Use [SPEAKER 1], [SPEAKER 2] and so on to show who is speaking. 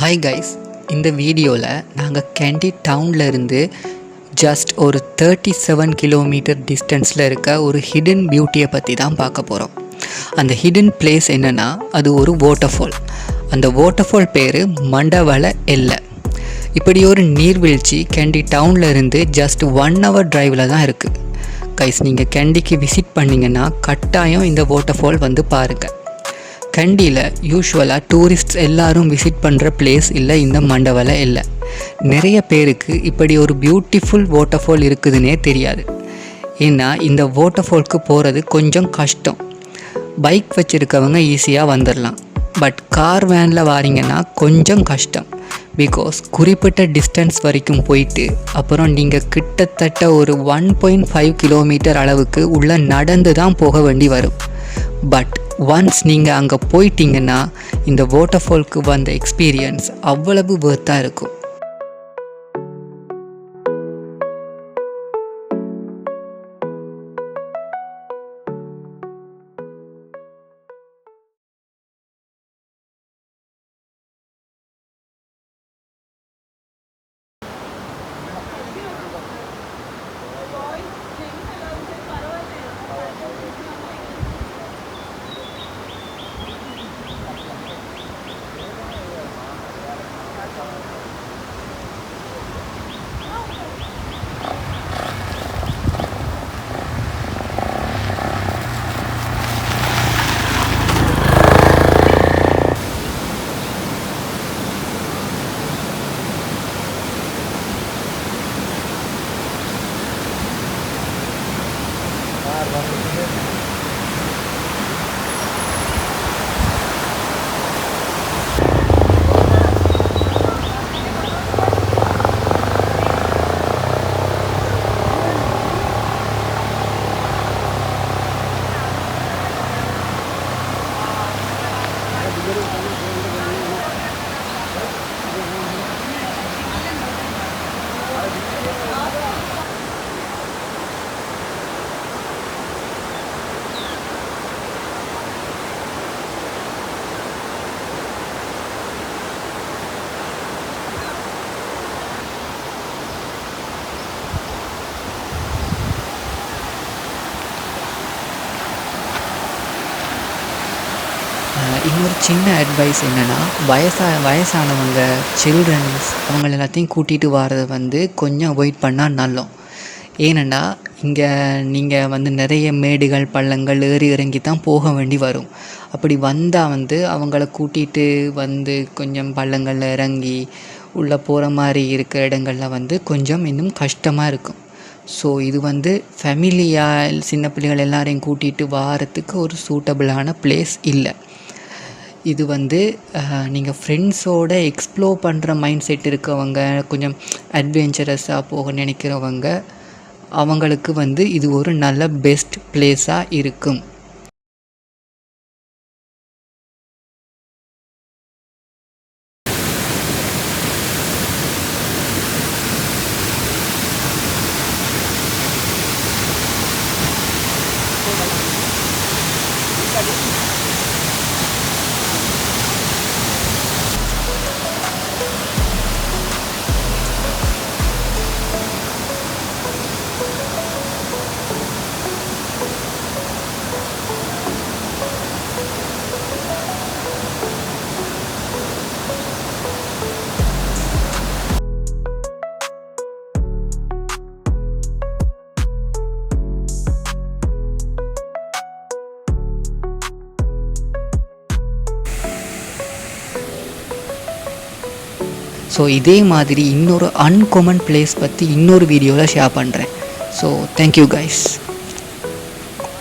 [SPEAKER 1] Hi guys, இந்த வீடியோவில் நாங்கள் கேண்டி டவுனில் இருந்து ஜஸ்ட் ஒரு 37 கிலோமீட்டர் டிஸ்டன்ஸில் இருக்க ஒரு ஹிடன் பியூட்டியை பற்றி தான் பார்க்க போகிறோம். அந்த ஹிடன் பிளேஸ் என்னென்னா, அது ஒரு வாட்டர்ஃபால். அந்த வாட்டர்ஃபால் பேர் மண்டவள எல்லை. இப்படி ஒரு நீர்வீழ்ச்சி கேண்டி டவுனில் இருந்து ஜஸ்ட் 1 hour டிரைவில் தான் இருக்குது. கைஸ், நீங்கள் கேண்டிக்கு விசிட் பண்ணிங்கன்னா கட்டாயம் இந்த வாட்டர்ஃபால் வந்து பாருங்கள். கண்டியில் யூஸ்வலாக டூரிஸ்ட்ஸ் எல்லோரும் விசிட் பண்ணுற பிளேஸ் இல்லை இந்த மண்டவள இல்லை. நிறைய பேருக்கு இப்படி ஒரு பியூட்டிஃபுல் வாட்டர்ஃபால் இருக்குதுன்னே தெரியாது. ஏன்னா இந்த வாட்டர்ஃபால்க்கு போகிறது கொஞ்சம் கஷ்டம். பைக் வச்சுருக்கவங்க ஈஸியாக வந்துடலாம், பட் கார் வேனில் வாரீங்கன்னா கொஞ்சம் கஷ்டம். பிகாஸ் குறிப்பிட்ட டிஸ்டன்ஸ் வரைக்கும் போயிட்டு அப்புறம் நீங்கள் கிட்டத்தட்ட ஒரு 1.5 கிலோமீட்டர் அளவுக்கு உள்ள நடந்து தான் போக வேண்டி வரும். பட் ஒன்ஸ் நீங்கள் அங்கே போயிட்டீங்கன்னா இந்த வாட்டர்ஃபால்க்கு வந்த எக்ஸ்பீரியன்ஸ் அவ்வளவு வர்த்தாக இருக்கும். இன்னொரு சின்ன அட்வைஸ் என்னென்னா, வயசானவங்க, சில்ட்ரன்ஸ் அவங்க எல்லாத்தையும் கூட்டிகிட்டு வரதை வந்து கொஞ்சம் அவாய்ட் பண்ணால் நல்லோம். ஏனென்னா இங்கே நீங்கள் வந்து நிறைய மேடுகள் பள்ளங்கள் ஏறி இறங்கி தான் போக வேண்டி வரும். அப்படி வந்தால் வந்து அவங்கள கூட்டிகிட்டு வந்து கொஞ்சம் பள்ளங்களில் இறங்கி உள்ளே போகிற மாதிரி இருக்கிற இடங்களில் வந்து கொஞ்சம் இன்னும் கஷ்டமாக இருக்கும். ஸோ இது வந்து ஃபேமிலியாக சின்ன பிள்ளைகள் எல்லாரையும் கூட்டிகிட்டு வாரத்துக்கு ஒரு சூட்டபிளான பிளேஸ் இல்லை. இது வந்து நீங்கள் ஃப்ரெண்ட்ஸோடு எக்ஸ்ப்ளோர் பண்ணுற மைண்ட் செட் இருக்கவங்க, கொஞ்சம் அட்வென்ச்சரஸாக போக நினைக்கிறவங்க, அவங்களுக்கு வந்து இது ஒரு நல்ல பெஸ்ட் பிளேஸாக இருக்கும். ஸோ இதே மாதிரி இன்னொரு அன்காமன் பிளேஸ் பற்றி இன்னொரு வீடியோவில் ஷேர் பண்ணுறேன். So thank you guys.